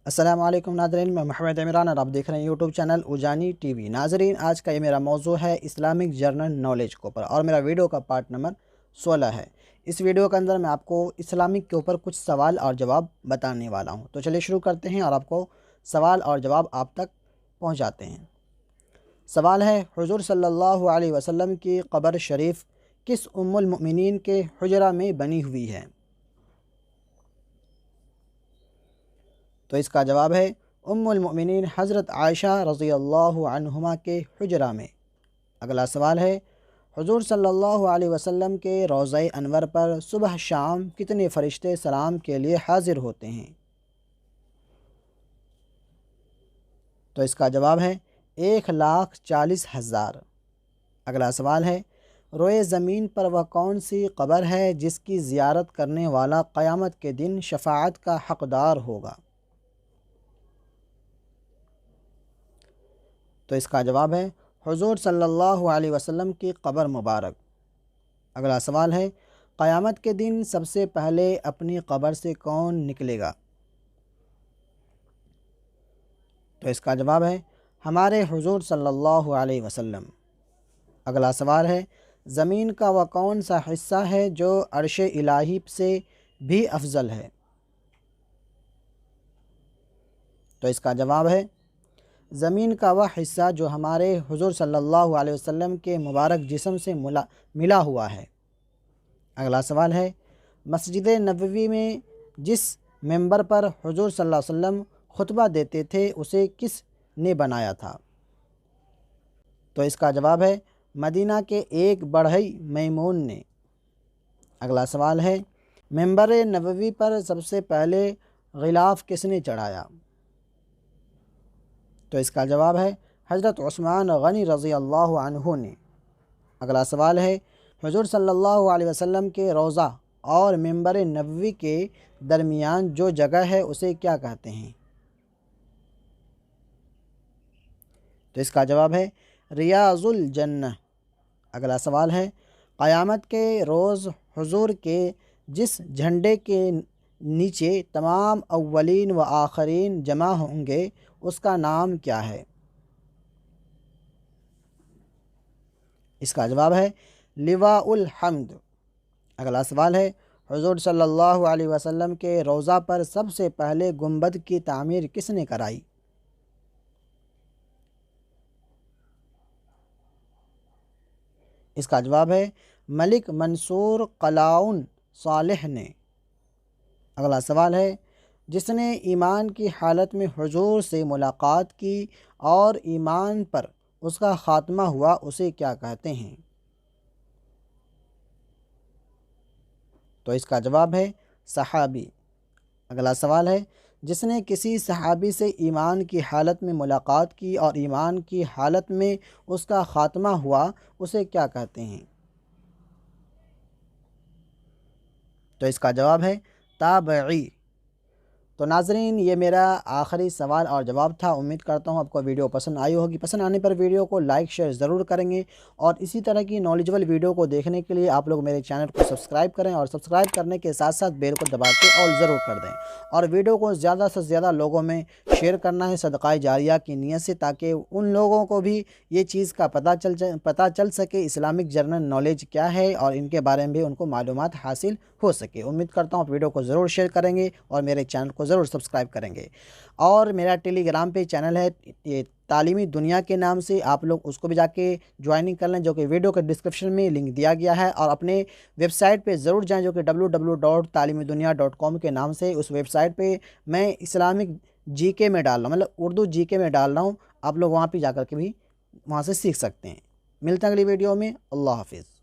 السلام علیکم ناظرین، میں محمد عمران اور آپ دیکھ رہے ہیں یوٹیوب چینل اجانی ٹی وی۔ ناظرین، آج کا یہ میرا موضوع ہے اسلامک جنرل نالج کے اوپر، اور میرا ویڈیو کا پارٹ نمبر 16 ہے۔ اس ویڈیو کے اندر میں آپ کو اسلامک کے اوپر کچھ سوال اور جواب بتانے والا ہوں۔ تو چلیے شروع کرتے ہیں اور آپ کو سوال اور جواب آپ تک پہنچاتے ہیں۔ سوال ہے، حضور صلی اللہ علیہ وسلم کی قبر شریف کس ام المؤمنین کے حجرہ میں بنی ہوئی ہے؟ تو اس کا جواب ہے ام المؤمنین حضرت عائشہ رضی اللہ عنہما کے حجرہ میں۔ اگلا سوال ہے، حضور صلی اللہ علیہ وسلم کے روضہ انور پر صبح شام کتنے فرشتے سلام کے لیے حاضر ہوتے ہیں؟ تو اس کا جواب ہے 1,40,000۔ اگلا سوال ہے، روئے زمین پر وہ کون سی قبر ہے جس کی زیارت کرنے والا قیامت کے دن شفاعت کا حقدار ہوگا؟ تو اس کا جواب ہے حضور صلی اللہ علیہ وسلم کی قبر مبارک۔ اگلا سوال ہے، قیامت کے دن سب سے پہلے اپنی قبر سے کون نکلے گا؟ تو اس کا جواب ہے ہمارے حضور صلی اللہ علیہ وسلم۔ اگلا سوال ہے، زمین کا وہ کون سا حصہ ہے جو عرش الہی سے بھی افضل ہے؟ تو اس کا جواب ہے زمین کا وہ حصہ جو ہمارے حضور صلی اللہ علیہ وسلم کے مبارک جسم سے ملا ہوا ہے۔ اگلا سوال ہے، مسجد نبوی میں جس ممبر پر حضور صلی اللہ علیہ وسلم خطبہ دیتے تھے اسے کس نے بنایا تھا؟ تو اس کا جواب ہے مدینہ کے ایک بڑھئی میمون نے۔ اگلا سوال ہے، ممبر نبوی پر سب سے پہلے غلاف کس نے چڑھایا؟ تو اس کا جواب ہے حضرت عثمان غنی رضی اللہ عنہ نے۔ اگلا سوال ہے، حضور صلی اللہ علیہ وسلم کے روضہ اور ممبر نبوی کے درمیان جو جگہ ہے اسے کیا کہتے ہیں؟ تو اس کا جواب ہے ریاض الجنہ۔ اگلا سوال ہے، قیامت کے روز حضور کے جس جھنڈے کے نیچے تمام اولین و آخرین جمع ہوں گے اس کا نام کیا ہے؟ اس کا جواب ہے لواء الحمد۔ اگلا سوال ہے، حضور صلی اللہ علیہ وسلم کے روضہ پر سب سے پہلے گنبد کی تعمیر کس نے کرائی؟ اس کا جواب ہے ملک منصور قلاؤن صالح نے۔ اگلا سوال ہے، جس نے ایمان کی حالت میں حضور سے ملاقات کی اور ایمان پر اس کا خاتمہ ہوا اسے کیا کہتے ہیں؟ تو اس کا جواب ہے صحابی۔ اگلا سوال ہے، جس نے کسی صحابی سے ایمان کی حالت میں ملاقات کی اور ایمان کی حالت میں اس کا خاتمہ ہوا اسے کیا کہتے ہیں؟ تو اس کا جواب ہے تابعی۔ تو ناظرین، یہ میرا آخری سوال اور جواب تھا۔ امید کرتا ہوں آپ کو ویڈیو پسند آئی ہوگی۔ پسند آنے پر ویڈیو کو لائک شیئر ضرور کریں گے، اور اسی طرح کی نالجبل ویڈیو کو دیکھنے کے لیے آپ لوگ میرے چینل کو سبسکرائب کریں، اور سبسکرائب کرنے کے ساتھ ساتھ بیل کو دبا کے آل ضرور کر دیں، اور ویڈیو کو زیادہ سے زیادہ لوگوں میں شیئر کرنا ہے صدقہ جاریہ کی نیت سے، تاکہ ان لوگوں کو بھی یہ چیز کا پتہ چل سکے اسلامک جنرل نالج کیا ہے، اور ان کے بارے میں بھی ان کو معلومات حاصل ہو سکے۔ امید کرتا ہوں آپ ویڈیو کو ضرور شیئر کریں گے اور میرے چینل کو ضرور سبسکرائب کریں گے۔ اور میرا ٹیلی گرام پہ چینل ہے یہ تعلیمی دنیا کے نام سے، آپ لوگ اس کو بھی جا کے جوائننگ کر لیں، جو کہ ویڈیو کے ڈسکرپشن میں لنک دیا گیا ہے، اور اپنے ویب سائٹ پہ ضرور جائیں جو کہ www.talimedunia.com کے نام سے۔ اس ویب سائٹ پہ میں اسلامک جی کے میں ڈال رہا ہوں، مطلب اردو جی کے میں ڈال رہا ہوں، آپ لوگ وہاں پہ جا کر کے بھی وہاں سے سیکھ سکتے ہیں۔ ملتے ہیں اگلی ویڈیو میں، اللہ حافظ۔